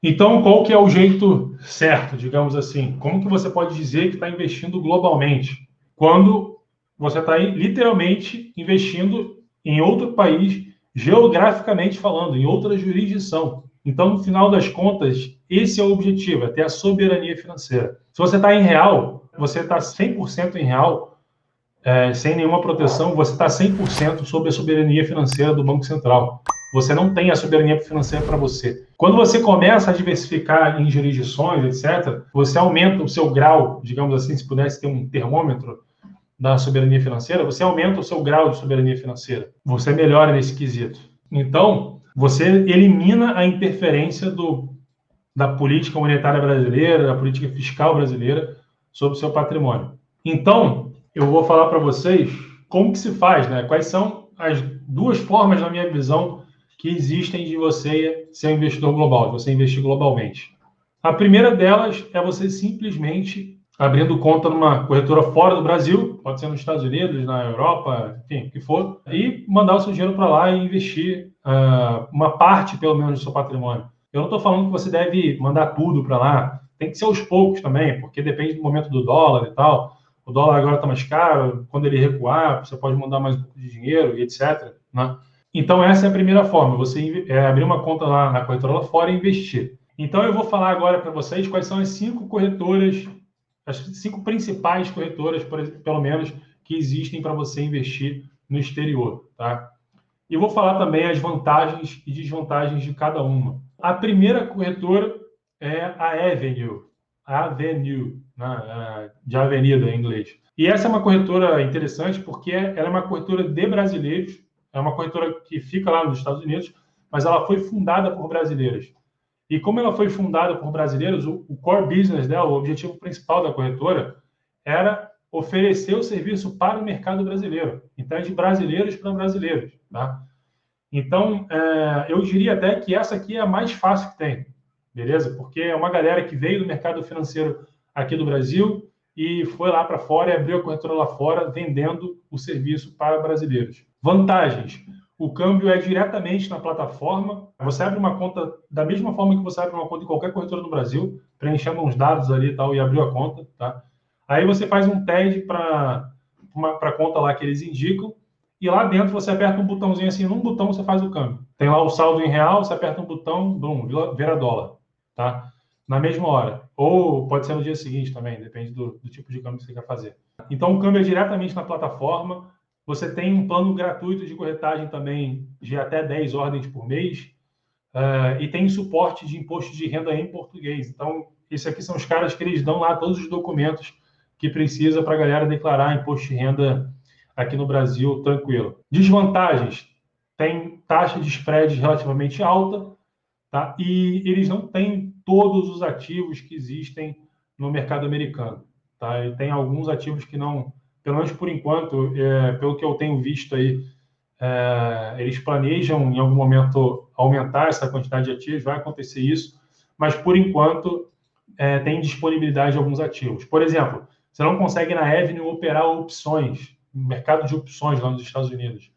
Então, qual que é o jeito certo, digamos assim? Como que você pode dizer que está investindo globalmente? Quando você está literalmente investindo em outro país, geograficamente falando, em outra jurisdição. Então, no final das contas, esse é o objetivo, é ter a soberania financeira. Se você está em real, você está 100% em real, sem nenhuma proteção, você está 100% sob a soberania financeira do Banco Central. Você não tem a soberania financeira para você. Quando você começa a diversificar em jurisdições, etc., você aumenta o seu grau, digamos assim, se pudesse ter um termômetro da soberania financeira, você aumenta o seu grau de soberania financeira. Você melhora nesse quesito. Então, você elimina a interferência da política monetária brasileira, da política fiscal brasileira sobre o seu patrimônio. Então, eu vou falar para vocês como que se faz, né? Quais são as duas formas, na minha visão, que existem de você ser um investidor global, de você investir globalmente. A primeira delas é você simplesmente abrindo conta numa corretora fora do Brasil, pode ser nos Estados Unidos, na Europa, enfim, o que for, e mandar o seu dinheiro para lá e investir uma parte, pelo menos, do seu patrimônio. Eu não estou falando que você deve mandar tudo para lá, tem que ser aos poucos também, porque depende do momento do dólar e tal. O dólar agora está mais caro, quando ele recuar, você pode mandar mais um pouco de dinheiro e etc. Né? Então, essa é a primeira forma, você abrir uma conta lá na corretora lá fora e investir. Então, eu vou falar agora para vocês quais são as 5 corretoras, as 5 principais corretoras, pelo menos, que existem para você investir no exterior. Tá? E vou falar também as vantagens e desvantagens de cada uma. A primeira corretora é a Avenue, né, de avenida em inglês. E essa é uma corretora interessante porque ela é uma corretora de brasileiros, é uma corretora que fica lá nos Estados Unidos, mas ela foi fundada por brasileiros. E como ela foi fundada por brasileiros, o core business dela, o objetivo principal da corretora, era oferecer o serviço para o mercado brasileiro. Então, é de brasileiros para brasileiros. Tá? Então, eu diria até que essa aqui é a mais fácil que tem, beleza? Porque é uma galera que veio do mercado financeiro aqui do Brasil e foi lá para fora e abriu a corretora lá fora, vendendo o serviço para brasileiros. Vantagens: o câmbio é diretamente na plataforma. Você abre uma conta da mesma forma que você abre uma conta em qualquer corretora no Brasil, preenchendo uns dados ali e tal, e abriu a conta, tá? Aí você faz um TED para a conta lá que eles indicam, e lá dentro você aperta um botãozinho assim, num botão você faz o câmbio. Tem lá o saldo em real, você aperta um botão, bum, vira dólar, tá? Na mesma hora. Ou pode ser no dia seguinte também, depende do tipo de câmbio que você quer fazer. Então o câmbio é diretamente na plataforma. Você tem um plano gratuito de corretagem também de até 10 ordens por mês. E tem suporte de imposto de renda em português. Então, esses aqui são os caras que eles dão lá todos os documentos que precisa para a galera declarar imposto de renda aqui no Brasil, tranquilo. Desvantagens: tem taxa de spread relativamente alta, tá? E eles não têm todos os ativos que existem no mercado americano, tá? E tem alguns ativos que não, pelo menos por enquanto, pelo que eu tenho visto aí, eles planejam em algum momento aumentar essa quantidade de ativos, vai acontecer isso, mas por enquanto tem disponibilidade de alguns ativos. Por exemplo, você não consegue na Avenue operar opções, mercado de opções lá nos Estados Unidos.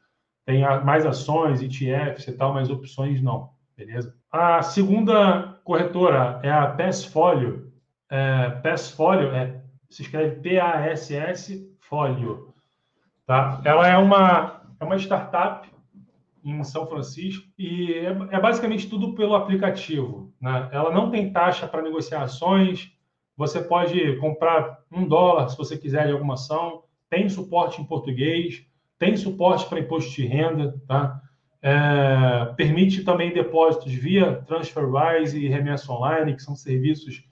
Tem mais ações, ETFs e tal, mas opções não, beleza? A segunda corretora é a Passfolio. Passfolio se escreve P-A-S-S Folio. Tá? Ela é uma startup em São Francisco e é basicamente tudo pelo aplicativo. Né? Ela não tem taxa para negociar ações, você pode comprar $1 se você quiser de alguma ação, tem suporte em português, tem suporte para imposto de renda, tá? Permite também depósitos via TransferWise e remessa online, que são serviços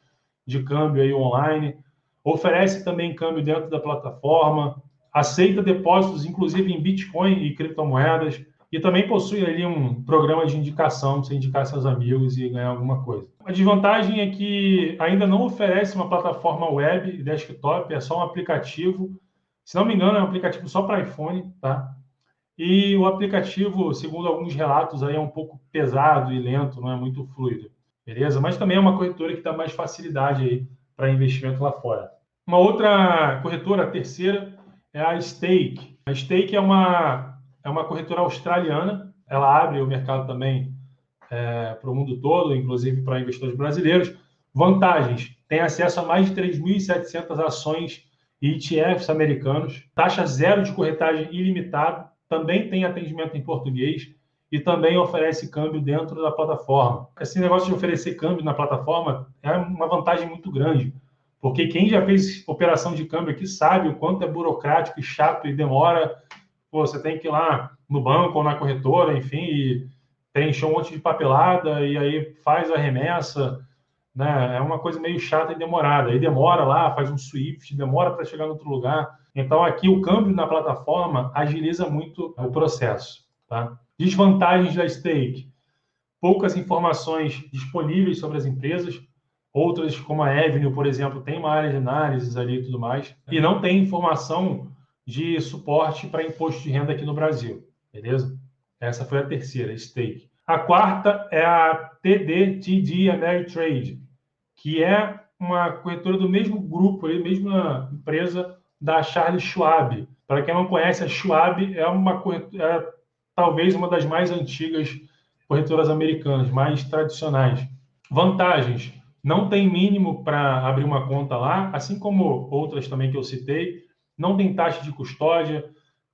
de câmbio aí online. Oferece também câmbio dentro da plataforma, aceita depósitos, inclusive em Bitcoin e criptomoedas, e também possui ali um programa de indicação, para você indicar seus amigos e ganhar alguma coisa. A desvantagem é que ainda não oferece uma plataforma web e desktop, é só um aplicativo. Se não me engano, é um aplicativo só para iPhone, tá? E o aplicativo, segundo alguns relatos, aí é um pouco pesado e lento, não é muito fluido, beleza? Mas também é uma corretora que dá mais facilidade aí para investimento lá fora. Uma outra corretora, a terceira, é a Stake. A Stake é uma corretora australiana, ela abre o mercado também para o mundo todo, inclusive para investidores brasileiros. Vantagens: tem acesso a mais de 3.700 ações e ETFs americanos, taxa zero de corretagem ilimitada, também tem atendimento em português e também oferece câmbio dentro da plataforma. Esse negócio de oferecer câmbio na plataforma é uma vantagem muito grande, porque quem já fez operação de câmbio aqui sabe o quanto é burocrático e chato e demora. Pô, você tem que ir lá no banco ou na corretora, enfim, e preencher um monte de papelada e aí faz a remessa, né? É uma coisa meio chata e demorada. Aí demora lá, faz um Swift, demora para chegar em outro lugar. Então, aqui o câmbio na plataforma agiliza muito o processo, tá? Desvantagens da stake: poucas informações disponíveis sobre as empresas. Outras, como a Avenue, por exemplo, tem uma área de análises ali e tudo mais. E não tem informação de suporte para imposto de renda aqui no Brasil, beleza? Essa foi a terceira, stake. A quarta é a TD Ameritrade, que é uma corretora do mesmo grupo, a mesma empresa da Charles Schwab. Para quem não conhece, a Schwab é uma corretora, talvez uma das mais antigas corretoras americanas, mais tradicionais. Vantagens: não tem mínimo para abrir uma conta lá, assim como outras também que eu citei. Não tem taxa de custódia,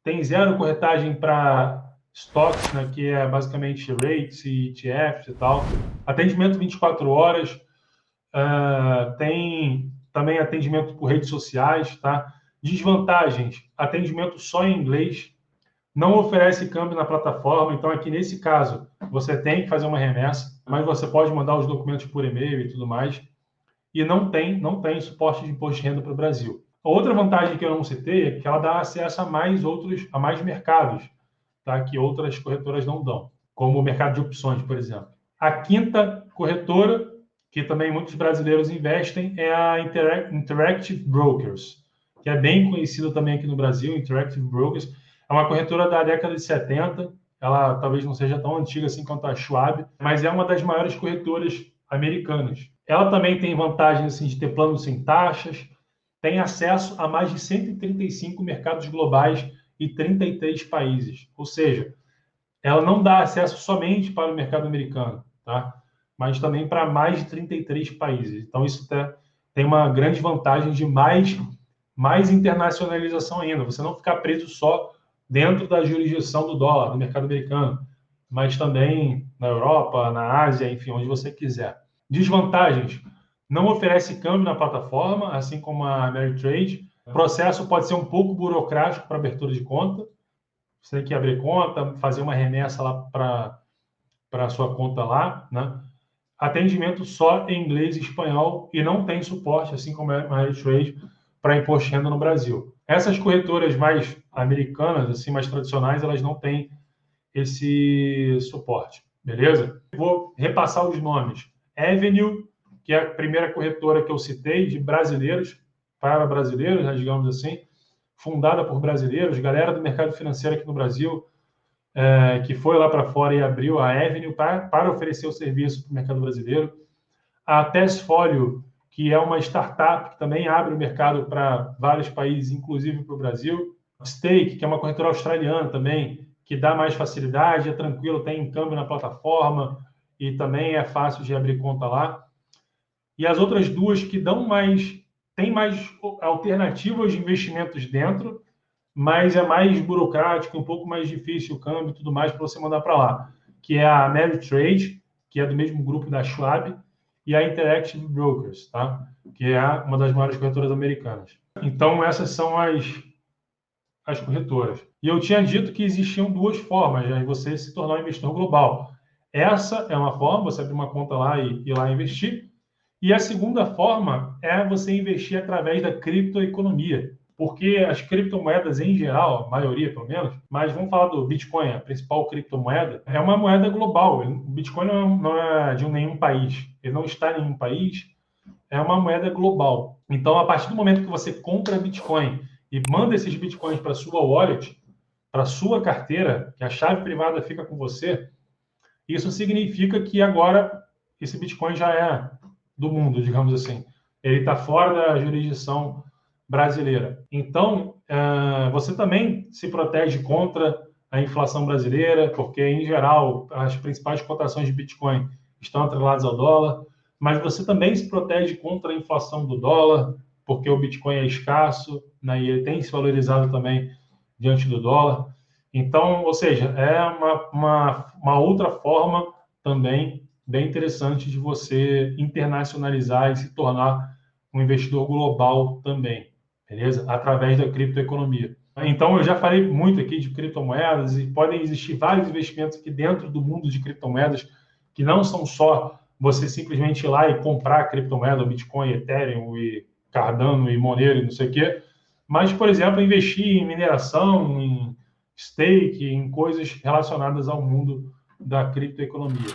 tem zero corretagem para stocks, né, que é basicamente rates e ETFs e tal. Atendimento 24 horas. Tem também atendimento por redes sociais, tá? Desvantagens: atendimento só em inglês, não oferece câmbio na plataforma, então aqui nesse caso você tem que fazer uma remessa, mas você pode mandar os documentos por e-mail e tudo mais, e não tem suporte de imposto de renda para o Brasil. A outra vantagem que eu não citei é que ela dá acesso a mais mercados, tá? Que outras corretoras não dão, como o mercado de opções, por exemplo. A quinta corretora, que também muitos brasileiros investem, é a Interactive Brokers, que é bem conhecida também aqui no Brasil. Interactive Brokers é uma corretora da década de 70, ela talvez não seja tão antiga assim quanto a Schwab, mas é uma das maiores corretoras americanas. Ela também tem vantagem assim, de ter planos sem taxas, tem acesso a mais de 135 mercados globais e 33 países. Ou seja, ela não dá acesso somente para o mercado americano, tá? Mas também para mais de 33 países. Então, isso tem uma grande vantagem de mais internacionalização ainda. Você não ficar preso só dentro da jurisdição do dólar, do mercado americano, mas também na Europa, na Ásia, enfim, onde você quiser. Desvantagens: não oferece câmbio na plataforma, assim como a Ameritrade. O processo pode ser um pouco burocrático para abertura de conta. Você tem que abrir conta, fazer uma remessa lá para a sua conta lá, né? Atendimento só em inglês e espanhol e não tem suporte, assim como a Ameritrade, para imposto de renda no Brasil. Essas corretoras mais americanas, assim, mais tradicionais, elas não têm esse suporte, beleza? Vou repassar os nomes. Avenue, que é a primeira corretora que eu citei, de brasileiros, para brasileiros, né, digamos assim, fundada por brasileiros, galera do mercado financeiro aqui no Brasil, que foi lá para fora e abriu a Avenue para oferecer o serviço para o mercado brasileiro. A Tesfolio, que é uma startup que também abre o mercado para vários países, inclusive para o Brasil. Stake, que é uma corretora australiana também, que dá mais facilidade, é tranquilo, tem câmbio na plataforma e também é fácil de abrir conta lá. E as outras duas que tem mais alternativas de investimentos dentro, mas é mais burocrático, um pouco mais difícil o câmbio e tudo mais para você mandar para lá, que é a Ameritrade, que é do mesmo grupo da Schwab, e a Interactive Brokers, tá? Que é uma das maiores corretoras americanas. Então, essas são as corretoras. E eu tinha dito que existiam duas formas de você se tornar um investidor global. Essa é uma forma, você abrir uma conta lá e ir lá investir. E a segunda forma é você investir através da criptoeconomia. Porque as criptomoedas em geral, a maioria pelo menos, mas vamos falar do Bitcoin, a principal criptomoeda, é uma moeda global. O Bitcoin não é de nenhum país, ele não está em nenhum país, é uma moeda global. Então, a partir do momento que você compra Bitcoin e manda esses Bitcoins para a sua wallet, para a sua carteira, que a chave privada fica com você, isso significa que agora esse Bitcoin já é do mundo, digamos assim. Ele está fora da jurisdição brasileira. Então, você também se protege contra a inflação brasileira, porque, em geral, as principais cotações de Bitcoin estão atreladas ao dólar, mas você também se protege contra a inflação do dólar, porque o Bitcoin é escasso, né, e ele tem se valorizado também diante do dólar. Então, ou seja, é uma outra forma também bem interessante de você internacionalizar e se tornar um investidor global também, beleza? Através da criptoeconomia. Então, eu já falei muito aqui de criptomoedas e podem existir vários investimentos aqui dentro do mundo de criptomoedas que não são só você simplesmente ir lá e comprar criptomoeda, Bitcoin, Ethereum e Cardano e Monero e não sei o quê, mas, por exemplo, investir em mineração, em stake, em coisas relacionadas ao mundo da criptoeconomia.